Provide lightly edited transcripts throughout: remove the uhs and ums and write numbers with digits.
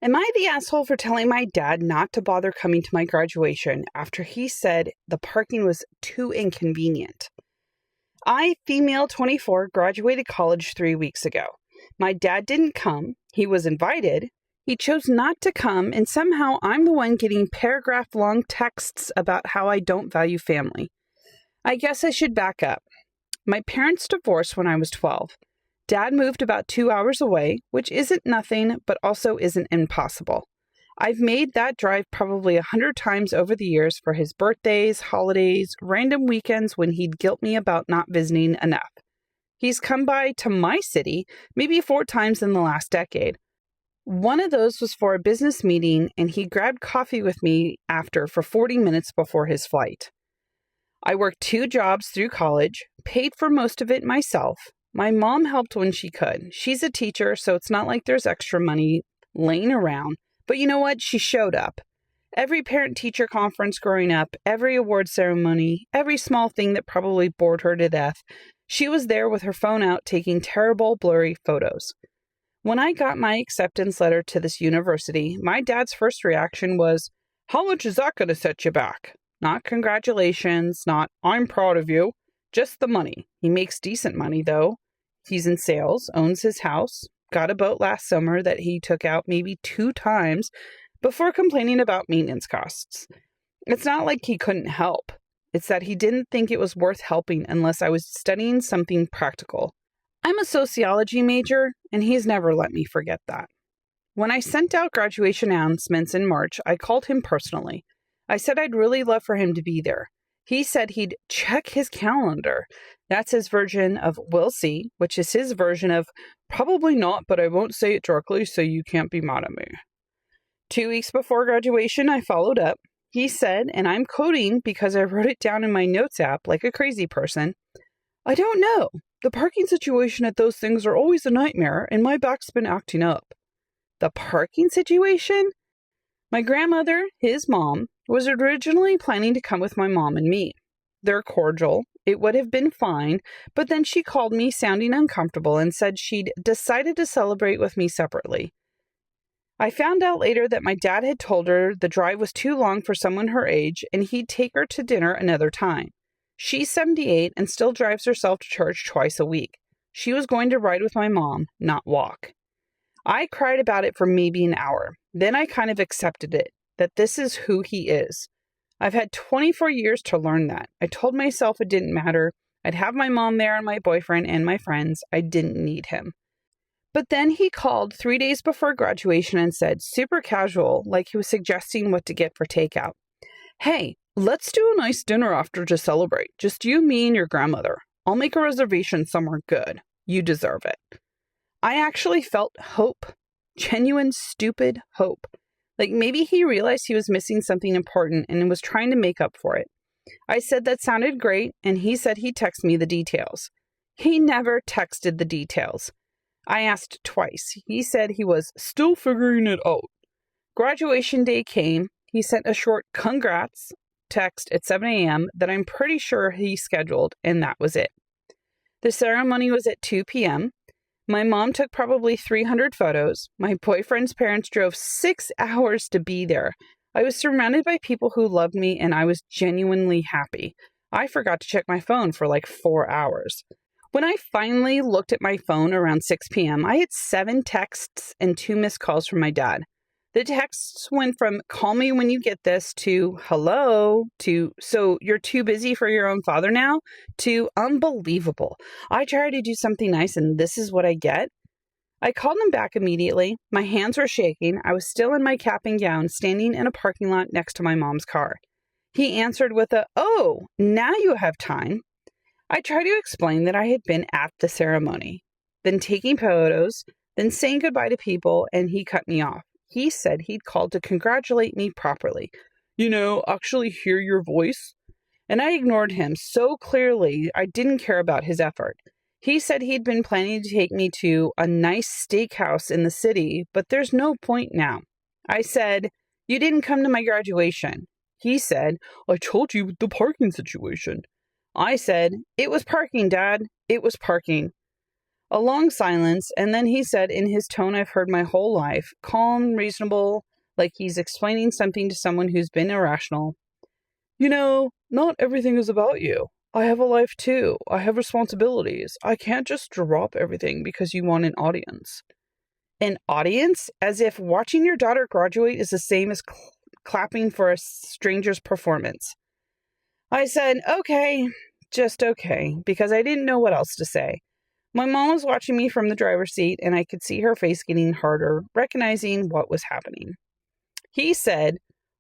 Am I the asshole for telling my dad not to bother coming to my graduation after he said the parking was too inconvenient? I, female 24, graduated college 3 weeks ago. My dad didn't come. He was invited. He chose not to come, and somehow I'm the one getting paragraph-long texts about how I don't value family. I guess I should back up. My parents divorced when I was 12. Dad moved about 2 hours away, which isn't nothing, but also isn't impossible. I've made that drive probably 100 times over the years for his birthdays, holidays, random weekends when he'd guilt me about not visiting enough. He's come by to my city maybe 4 times in the last decade. One of those was for a business meeting, and he grabbed coffee with me after for 40 minutes before his flight. I worked 2 jobs through college, paid for most of it myself. My mom helped when she could. She's a teacher, so it's not like there's extra money laying around. But you know what? She showed up. Every parent-teacher conference growing up, every award ceremony, every small thing that probably bored her to death, she was there with her phone out taking terrible, blurry photos. When I got my acceptance letter to this university, my dad's first reaction was, "How much is that going to set you back?" Not congratulations, not "I'm proud of you," just the money. He makes decent money, though. He's in sales, owns his house, got a boat last summer that he took out maybe 2 times before complaining about maintenance costs. It's not like he couldn't help. It's that he didn't think it was worth helping unless I was studying something practical. I'm a sociology major, and he's never let me forget that. When I sent out graduation announcements in March, I called him personally. I said I'd really love for him to be there. He said he'd check his calendar. That's his version of "we'll see," which is his version of "probably not, but I won't say it directly so you can't be mad at me." 2 weeks before graduation, I followed up. He said, and I'm quoting because I wrote it down in my notes app like a crazy person, "I don't know. The parking situation at those things are always a nightmare, and my back's been acting up." The parking situation? My grandmother, his mom, was originally planning to come with my mom and me. They're cordial. It would have been fine, but then she called me sounding uncomfortable and said she'd decided to celebrate with me separately. I found out later that my dad had told her the drive was too long for someone her age and he'd take her to dinner another time. She's 78 and still drives herself to church twice a week. She was going to ride with my mom, not walk. I cried about it for maybe an hour. Then I kind of accepted it, that this is who he is. I've had 24 years to learn that. I told myself it didn't matter. I'd have my mom there and my boyfriend and my friends. I didn't need him. But then he called 3 days before graduation and said, super casual, like he was suggesting what to get for takeout, "Hey, let's do a nice dinner after to celebrate. Just you, me, and your grandmother. I'll make a reservation somewhere good. You deserve it." I actually felt hope. Genuine, stupid hope. Like maybe he realized he was missing something important and was trying to make up for it. I said that sounded great, and he said he'd text me the details. He never texted the details. I asked twice. He said he was still figuring it out. Graduation day came. He sent a short "congrats" text at 7 a.m. that I'm pretty sure he scheduled, and that was it. The ceremony was at 2 p.m. My mom took probably 300 photos. My boyfriend's parents drove 6 hours to be there. I was surrounded by people who loved me, and I was genuinely happy. I forgot to check my phone for like 4 hours. When I finally looked at my phone around 6 p.m., I had 7 texts and 2 missed calls from my dad. The texts went from "call me when you get this" to "hello" to "so you're too busy for your own father now" to "unbelievable. I try to do something nice and this is what I get." I called him back immediately. My hands were shaking. I was still in my cap and gown, standing in a parking lot next to my mom's car. He answered with a "oh, now you have time." I tried to explain that I had been at the ceremony, then taking photos, then saying goodbye to people, and he cut me off. He said he'd called to congratulate me properly. Actually hear your voice. And I ignored him so clearly I didn't care about his effort. He said he'd been planning to take me to a nice steakhouse in the city, but there's no point now. I said, "You didn't come to my graduation." He said, "I told you the parking situation." I said, "It was parking, Dad. It was parking." A long silence, and then he said in his tone I've heard my whole life, calm, reasonable, like he's explaining something to someone who's been irrational. You know, not everything is about you. I have a life too. I have responsibilities. I can't just drop everything because you want an audience. An audience? As if watching your daughter graduate is the same as clapping for a stranger's performance. I said, okay, just okay, because I didn't know what else to say. My mom was watching me from the driver's seat, and I could see her face getting harder, recognizing what was happening. He said,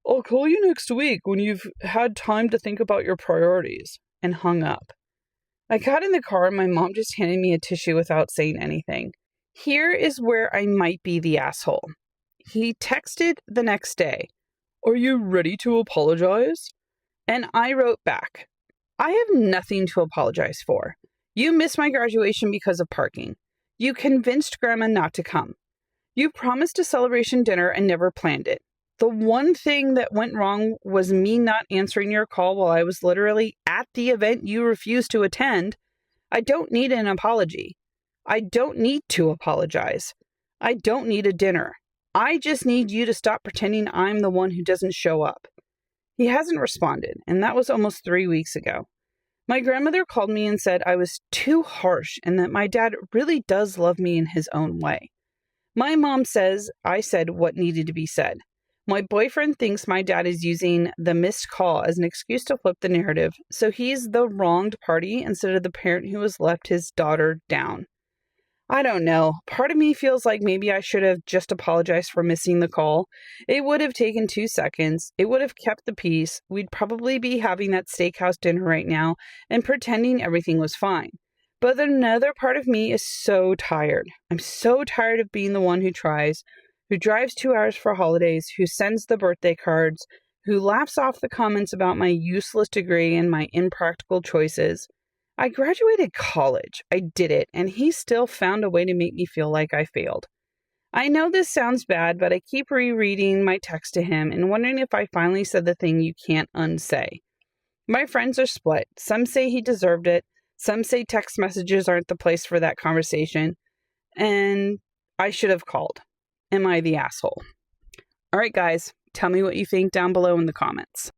I'll call you next week when you've had time to think about your priorities, and hung up. I got in the car, and my mom just handed me a tissue without saying anything. Here is where I might be the asshole. He texted the next day, Are you ready to apologize? And I wrote back, I have nothing to apologize for. You missed my graduation because of parking. You convinced Grandma not to come. You promised a celebration dinner and never planned it. The one thing that went wrong was me not answering your call while I was literally at the event you refused to attend. I don't need an apology. I don't need to apologize. I don't need a dinner. I just need you to stop pretending I'm the one who doesn't show up. He hasn't responded, and that was almost 3 weeks ago. My grandmother called me and said I was too harsh and that my dad really does love me in his own way. My mom says I said what needed to be said. My boyfriend thinks my dad is using the missed call as an excuse to flip the narrative, so he's the wronged party instead of the parent who has left his daughter down. I don't know. Part of me feels like maybe I should have just apologized for missing the call. It would have taken 2 seconds. It would have kept the peace. We'd probably be having that steakhouse dinner right now and pretending everything was fine. But another part of me is so tired. I'm so tired of being the one who tries, who drives 2 hours for holidays, who sends the birthday cards, who laughs off the comments about my useless degree and my impractical choices. I graduated college. I did it, and he still found a way to make me feel like I failed. I know this sounds bad, but I keep rereading my text to him and wondering if I finally said the thing you can't unsay. My friends are split. Some say he deserved it. Some say text messages aren't the place for that conversation. And I should have called. Am I the asshole? All right, guys, tell me what you think down below in the comments.